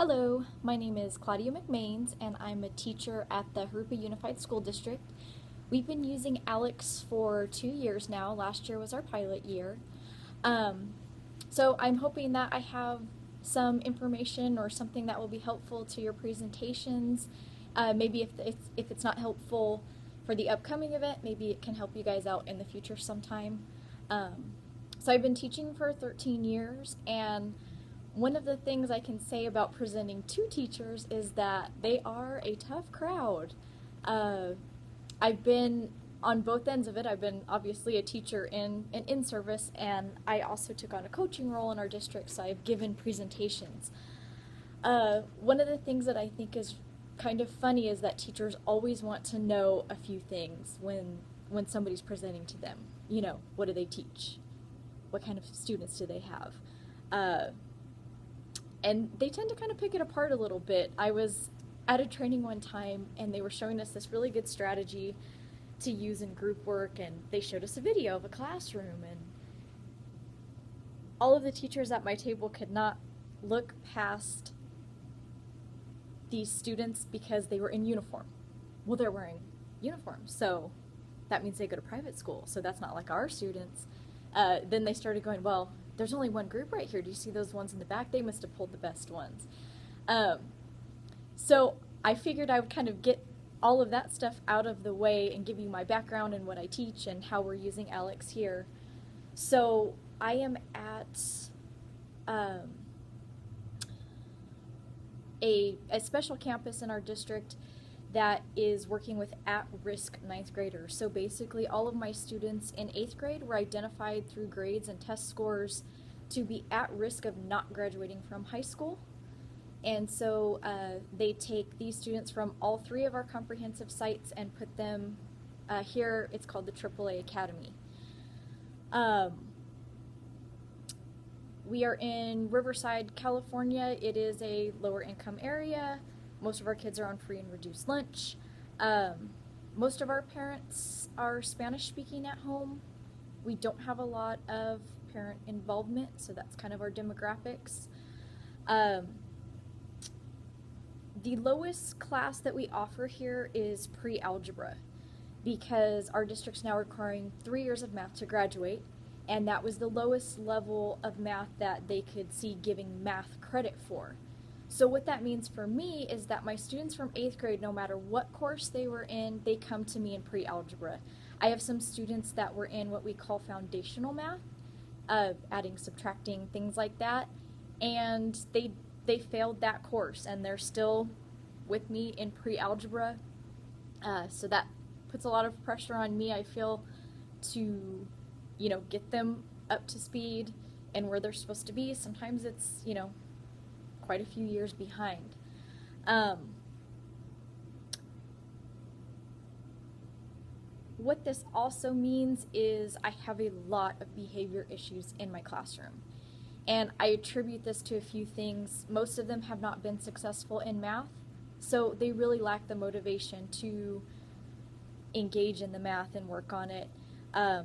Hello, my name is Claudia McMains, and I'm a teacher at the Harupa Unified School District. We've been using Alex for 2 years now. Last year was our pilot year. Um, so I'm hoping that I have some information or something that will be helpful to your presentations. Maybe if it's not helpful for the upcoming event, maybe it can help you guys out in the future sometime. Um, so I've been teaching for 13 years, and one of the things I can say about presenting to teachers is that they are a tough crowd. Uh, I've been on both ends of it. I've been obviously a teacher in service, and I also took on a coaching role in our district, so I've given presentations. One of the things that I think is kind of funny is that teachers always want to know a few things when somebody's presenting to them. You know, what do they teach? What kind of students do they have? Uh, and they tend to kind of pick it apart a little bit. I was at a training one time, and they were showing us this really good strategy to use in group work, and they showed us a video of a classroom, and all of the teachers at my table could not look past these students because they were in uniform. Well, they're wearing uniforms, so that means they go to private school, so that's not like our students. Then they started going, well, there's only one group right here. Do you see those ones in the back? They must have pulled the best ones. Um, so I figured I would kind of get all of that stuff out of the way and give you my background and what I teach and how we're using Alex here. So I am at um, a special campus in our district that is working with at-risk ninth graders. So basically all of my students in 8th grade were identified through grades and test scores to be at risk of not graduating from high school. And so they take these students from all 3 of our comprehensive sites and put them here. It's called the AAA Academy. We are in Riverside, California. It is a lower income area. Most of our kids are on free and reduced lunch. Most of our parents are Spanish speaking at home. We don't have a lot of parent involvement, so that's kind of our demographics. The lowest class that we offer here is pre-algebra, because our district's now requiring 3 years of math to graduate, and that was the lowest level of math that they could see giving math credit for. So what that means for me is that my students from 8th grade, no matter what course they were in, they come to me in pre-algebra. I have some students that were in what we call foundational math, adding, subtracting, things like that, and they failed that course, and they're still with me in pre-algebra. So that puts a lot of pressure on me, I feel, to, get them up to speed and where they're supposed to be. Sometimes it's, quite a few years behind. What this also means is I have a lot of behavior issues in my classroom. And I attribute this to a few things. Most of them have not been successful in math, so they really lack the motivation to engage in the math and work on it. I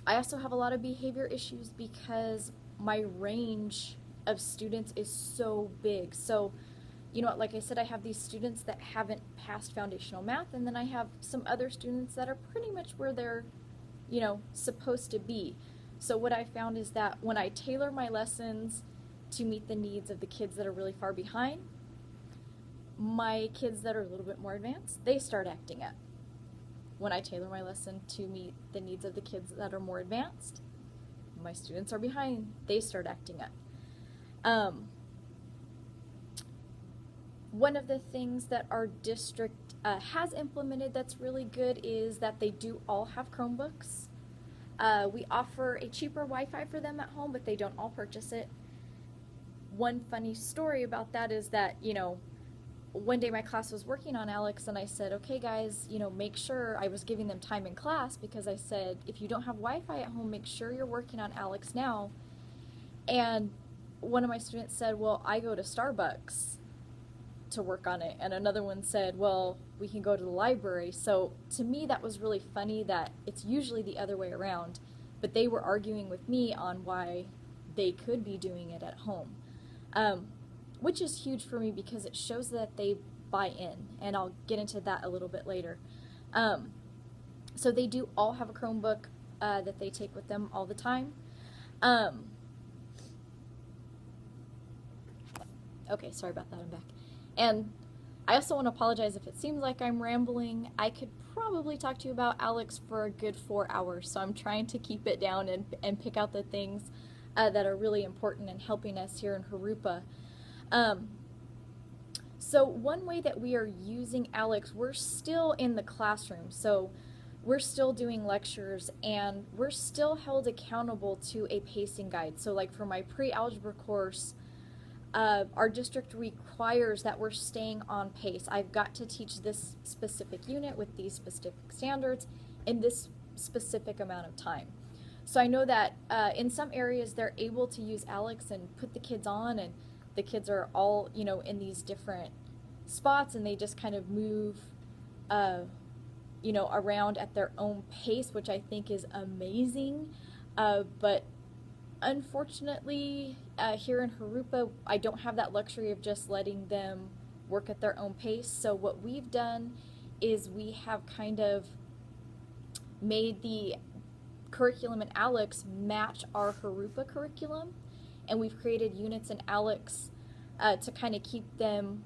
also have a lot of behavior issues because my range of students is so big. So, like I said, I have these students that haven't passed foundational math, and then I have some other students that are pretty much where they're, supposed to be. So what I found is that when I tailor my lessons to meet the needs of the kids that are really far behind, my kids that are a little bit more advanced, they start acting up. When I tailor my lesson to meet the needs of the kids that are more advanced, my students are behind, they start acting up. One of the things that our district has implemented that's really good is that they do all have Chromebooks. We offer a cheaper Wi-Fi for them at home, but they don't all purchase it. One funny story about that is that, one day my class was working on Alex, and I said, okay guys, make sure, I was giving them time in class because I said, if you don't have Wi-Fi at home, make sure you're working on Alex now. And one of my students said, well, I go to Starbucks to work on it. And another one said, well, we can go to the library. So to me, that was really funny that it's usually the other way around, but they were arguing with me on why they could be doing it at home. which is huge for me because it shows that they buy in, and I'll get into that a little bit later. So they do all have a Chromebook that they take with them all the time. Okay, sorry about that, I'm back. And I also want to apologize if it seems like I'm rambling. I could probably talk to you about ALEKS for a good 4 hours, so I'm trying to keep it down and pick out the things that are really important in helping us here in Jurupa. So one way that we are using ALEKS, we're still in the classroom, so we're still doing lectures, and we're still held accountable to a pacing guide. So like for my pre-algebra course, our district requires that we're staying on pace. I've got to teach this specific unit with these specific standards in this specific amount of time. So I know that in some areas they're able to use ALEKS and put the kids on, and the kids are all, you know, in these different spots, and they just kind of move, you know, around at their own pace, which I think is amazing. But unfortunately, here in Jurupa, I don't have that luxury of just letting them work at their own pace. So what we've done is we have kind of made the curriculum in ALEKS match our Jurupa curriculum, and we've created units in ALEKS to kind of keep them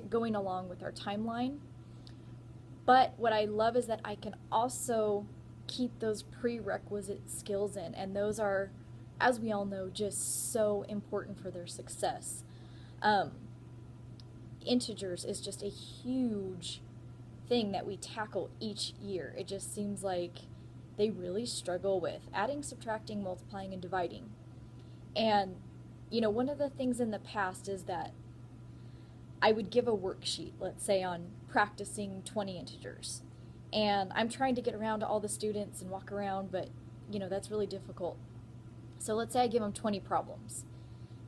going along with our timeline. But what I love is that I can also keep those prerequisite skills in, and those are, as we all know, just so important for their success. Integers is just a huge thing that we tackle each year. It just seems like they really struggle with adding, subtracting, multiplying, and dividing. And, you know, one of the things in the past is that I would give a worksheet, let's say on practicing 20 integers. And I'm trying to get around to all the students and walk around, but, you know, that's really difficult. So let's say I give them 20 problems.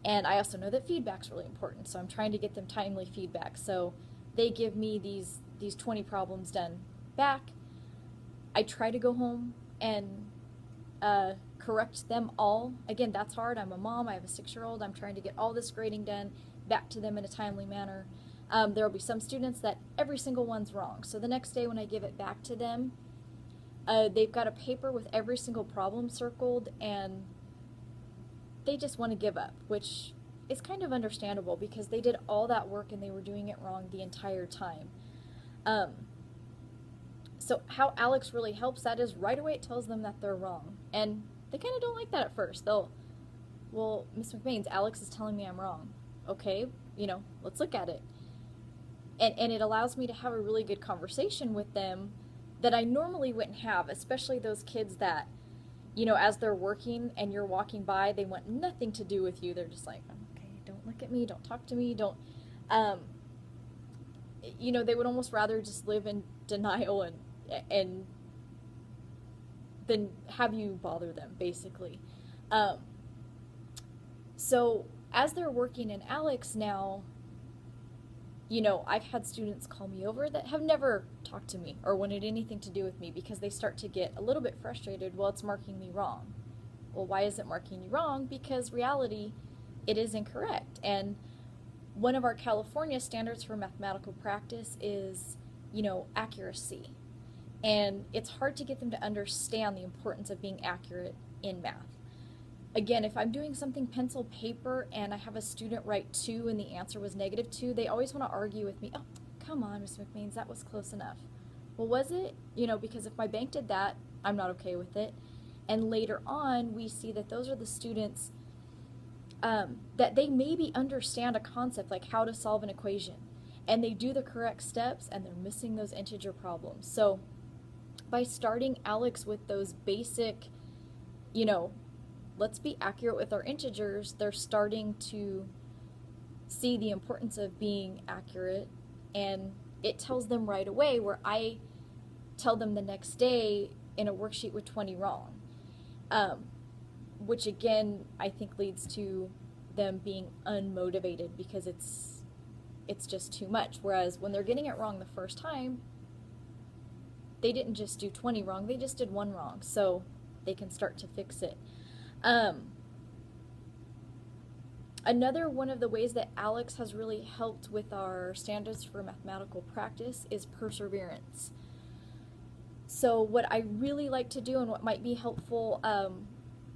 And I also know that feedback's really important, so I'm trying to get them timely feedback. So they give me these 20 problems done back. I try to go home and correct them all. Again, that's hard. I'm a mom. I have a 6-year-old. I'm trying to get all this grading done back to them in a timely manner. There will be some students that every single one's wrong. So the next day when I give it back to them, they've got a paper with every single problem circled, and they just want to give up, which is kind of understandable because they did all that work and they were doing it wrong the entire time. So how ALEKS really helps that is right away it tells them that they're wrong. And they kind of don't like that at first. They'll, well, Ms. McMains, ALEKS is telling me I'm wrong. Okay, you know, let's look at it. And it allows me to have a really good conversation with them that I normally wouldn't have, especially those kids that, you know, as they're working and you're walking by, they want nothing to do with you. They're just like, okay, don't look at me, don't talk to me, don't, you know, they would almost rather just live in denial and than have you bother them, basically. So as they're working in ALEKS now, you know, I've had students call me over that have never talked to me or wanted anything to do with me because they start to get a little bit frustrated. Well, it's marking me wrong. Well, why is it marking you wrong? Because reality, it is incorrect. And one of our California standards for mathematical practice is, you know, accuracy. And it's hard to get them to understand the importance of being accurate in math. Again, if I'm doing something pencil paper and I have a student write 2 and the answer was -2, they always want to argue with me. Oh, come on, Ms. McMains, that was close enough. Well, was it? You know, because if my bank did that, I'm not okay with it. And later on, we see that those are the students that they maybe understand a concept like how to solve an equation. And they do the correct steps and they're missing those integer problems. So by starting ALEKS with those basic, you know, let's be accurate with our integers, they're starting to see the importance of being accurate, and it tells them right away, where I tell them the next day in a worksheet with 20 wrong, which again I think leads to them being unmotivated because it's just too much. Whereas when they're getting it wrong the first time, they didn't just do 20 wrong, they just did 1 wrong, so they can start to fix it. Another one of the ways that Alex has really helped with our standards for mathematical practice is perseverance. So what I really like to do and what might be helpful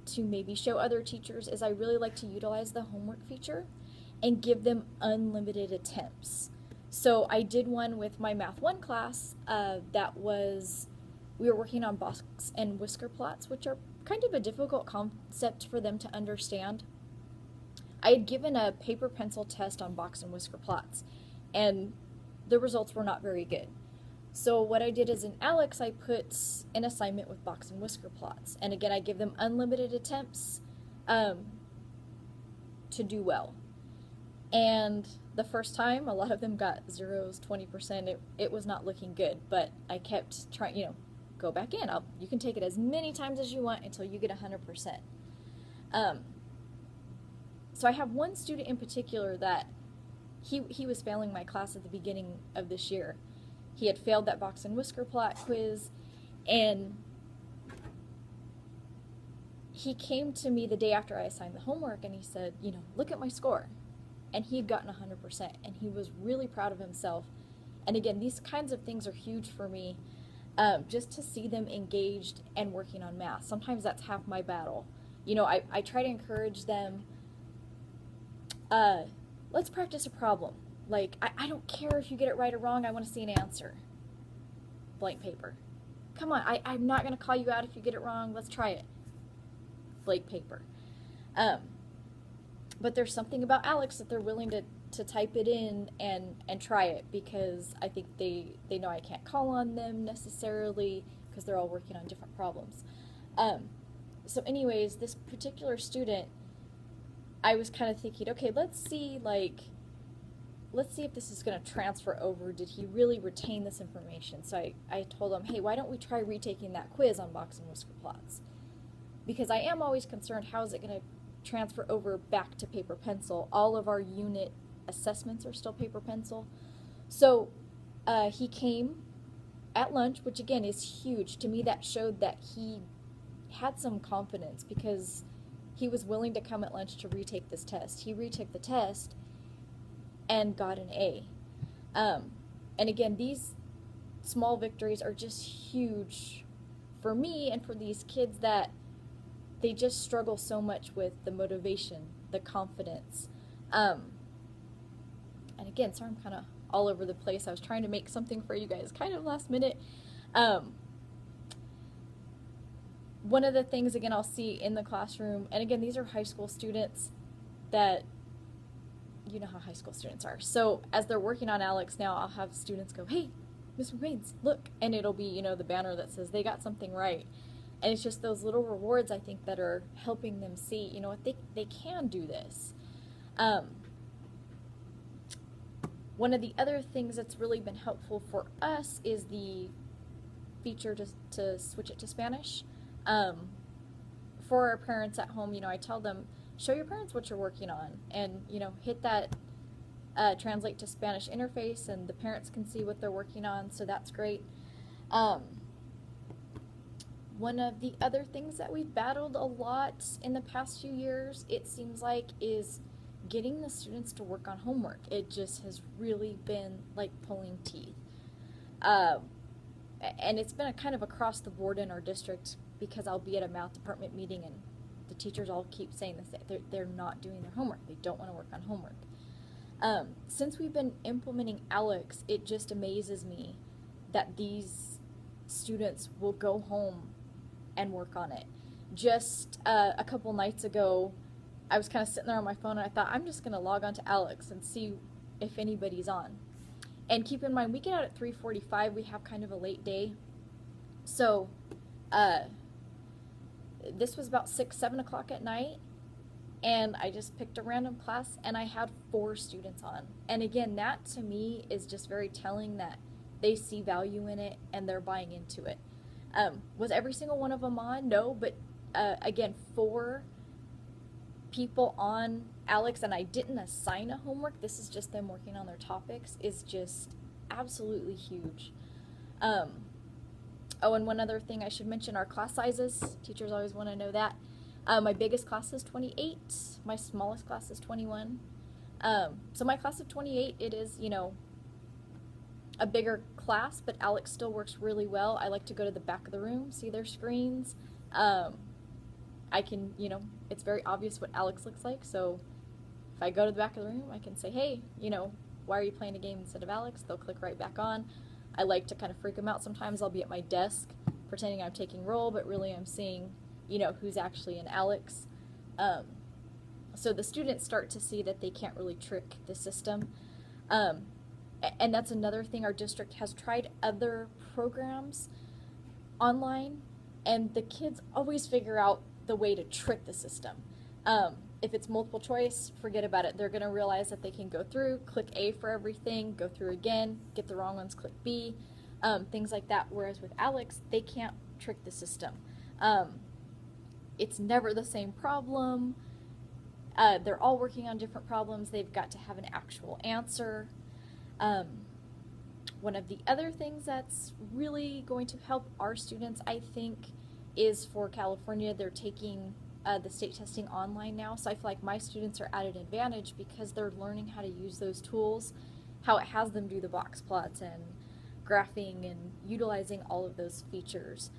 to maybe show other teachers is I really like to utilize the homework feature and give them unlimited attempts. So I did one with my Math 1 class we were working on box and whisker plots, which are kind of a difficult concept for them to understand. I had given a paper pencil test on box and whisker plots, and the results were not very good. So what I did is in Alex, I put an assignment with box and whisker plots. And again, I give them unlimited attempts to do well. And the first time, a lot of them got zeros, 20%. It was not looking good, but I kept trying, go back in. You can take it as many times as you want until you get 100%. So I have one student in particular that he was failing my class at the beginning of this year. He had failed that box and whisker plot quiz, and he came to me the day after I assigned the homework, and he said, look at my score. And he had gotten 100%, and he was really proud of himself. And again, these kinds of things are huge for me, just to see them engaged and working on math. Sometimes that's half my battle. I try to encourage them, let's practice a problem. Like, I don't care if you get it right or wrong, I want to see an answer. Blank paper. Come on, I'm not going to call you out if you get it wrong, let's try it. Blank paper. But there's something about Alex that they're willing to type it in and try it, because I think they know I can't call on them necessarily because they're all working on different problems. So anyways, this particular student, I was kind of thinking, okay, let's see if this is going to transfer over. Did he really retain this information? So I told him, hey, why don't we try retaking that quiz on box and whisker plots? Because I am always concerned, how is it going to transfer over back to paper pencil? All of our unit assessments are still paper pencil. So he came at lunch, which again is huge. To me, that showed that he had some confidence, because he was willing to come at lunch to retake this test. He retook the test and got an A. And again, these small victories are just huge for me and for these kids that they just struggle so much with the motivation, the confidence. And again, sorry, I'm kind of all over the place. I was trying to make something for you guys kind of last minute. One of the things, again, I'll see in the classroom, and again, these are high school students that, you know how high school students are. So as they're working on Alex now, I'll have students go, hey, Mr. McBaines, look. And it'll be, the banner that says they got something right. And it's just those little rewards, I think, that are helping them see, what they can do this. One of the other things that's really been helpful for us is the feature to switch it to Spanish. For our parents at home, I tell them, show your parents what you're working on, and hit that translate to Spanish interface, and the parents can see what they're working on, so that's great. One of the other things that we've battled a lot in the past few years, it seems like, is getting the students to work on homework. It just has really been like pulling teeth. And it's been kind of across the board in our district, because I'll be at a math department meeting and the teachers all keep saying this, they're not doing their homework. They don't want to work on homework. Since we've been implementing Alex, it just amazes me that these students will go home and work on it. Just a couple nights ago, I was kind of sitting there on my phone, and I thought, I'm just going to log on to Alex and see if anybody's on. And keep in mind, we get out at 3:45. We have kind of a late day. So this was about 6, 7 o'clock at night, and I just picked a random class, and I had 4 students on. And again, that to me is just very telling that they see value in it and they're buying into it. Was every single one of them on? No, but again, 4 people on Alex, and I didn't assign a homework, this is just them working on their topics, is just absolutely huge. Oh, and one other thing I should mention, our class sizes. Teachers always want to know that. My biggest class is 28. My smallest class is 21. So my class of 28, it is, a bigger class, but Alex still works really well. I like to go to the back of the room, see their screens. I can, it's very obvious what Alex looks like, so if I go to the back of the room, I can say, hey, why are you playing a game instead of Alex? They'll click right back on. I like to kind of freak them out sometimes. I'll be at my desk pretending I'm taking roll, but really I'm seeing, who's actually in Alex. So the students start to see that they can't really trick the system. And that's another thing. Our district has tried other programs online, and the kids always figure out the way to trick the system. If it's multiple choice, forget about it. They're going to realize that they can go through, click A for everything, go through again, get the wrong ones, click B, things like that. Whereas with Alex, they can't trick the system. It's never the same problem. They're all working on different problems. They've got to have an actual answer. One of the other things that's really going to help our students, I think, is for California, they're taking the state testing online now. So I feel like my students are at an advantage because they're learning how to use those tools, how it has them do the box plots and graphing and utilizing all of those features.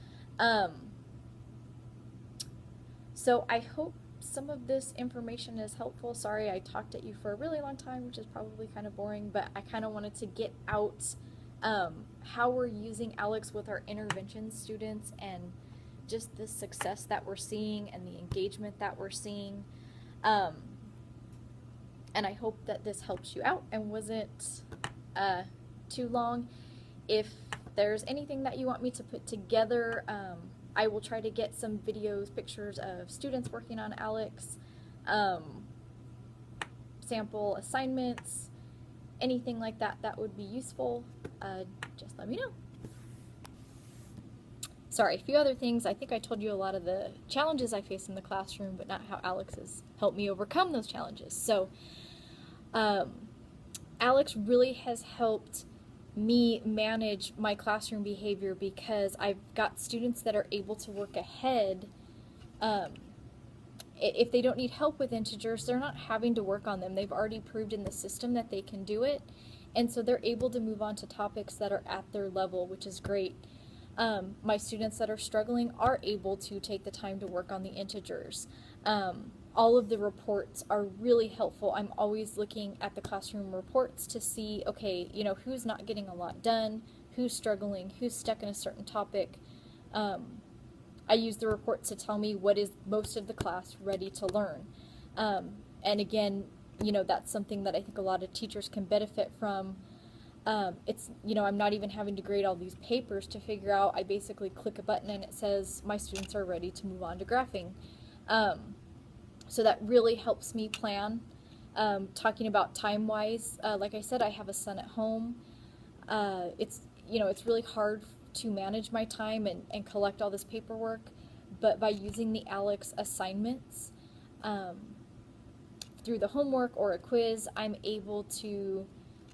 So I hope some of this information is helpful. Sorry I talked at you for a really long time, which is probably kind of boring, but I kind of wanted to get out how we're using Alex with our intervention students and just the success that we're seeing and the engagement that we're seeing. And I hope that this helps you out and wasn't too long. If there's anything that you want me to put together, I will try to get some videos, pictures of students working on Alex, sample assignments, anything like that that would be useful. Just let me know. Sorry, a few other things. I think I told you a lot of the challenges I face in the classroom, but not how Alex has helped me overcome those challenges. So Alex really has helped me manage my classroom behavior because I've got students that are able to work ahead. If they don't need help with integers, they're not having to work on them. They've already proved in the system that they can do it, and so they're able to move on to topics that are at their level, which is great. My students that are struggling are able to take the time to work on the integers. All of the reports are really helpful. I'm always looking at the classroom reports to see, okay, who's not getting a lot done, who's struggling, who's stuck in a certain topic. I use the reports to tell me what is most of the class ready to learn. And again, that's something that I think a lot of teachers can benefit from. It's, I'm not even having to grade all these papers to figure out. I basically click a button and it says my students are ready to move on to graphing. So that really helps me plan. Talking about time-wise, like I said, I have a son at home. It's really hard to manage my time and collect all this paperwork, but by using the Alex assignments through the homework or a quiz, I'm able to,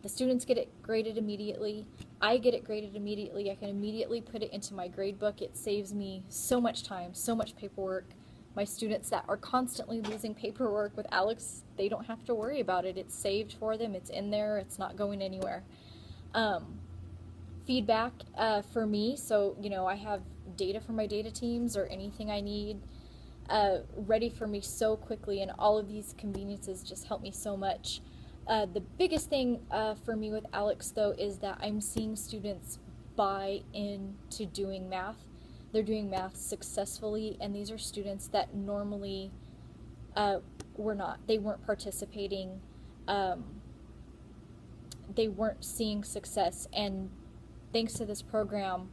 the students get it graded immediately, I get it graded immediately, I can immediately put it into my grade book. It saves me so much time, so much paperwork. My students that are constantly losing paperwork with Alex, they don't have to worry about it. It's saved for them, it's in there, it's not going anywhere. Feedback for me, so I have data for my data teams or anything I need ready for me so quickly, and all of these conveniences just help me so much. The biggest thing for me with Alex though is that I'm seeing students buy into doing math. They're doing math successfully, and these are students that normally were not. They weren't participating. They weren't seeing success, and thanks to this program,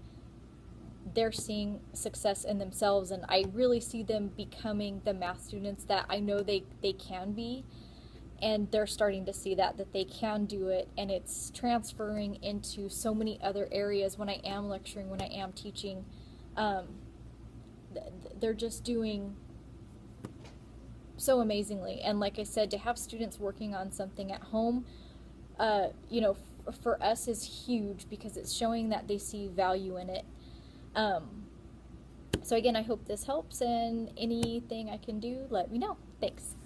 they're seeing success in themselves, and I really see them becoming the math students that I know they can be, and they're starting to see that they can do it, and it's transferring into so many other areas when I am lecturing, when I am teaching. They're just doing so amazingly, and like I said, to have students working on something at home, for us is huge because it's showing that they see value in it. So again, I hope this helps, and anything I can do, let me know. Thanks.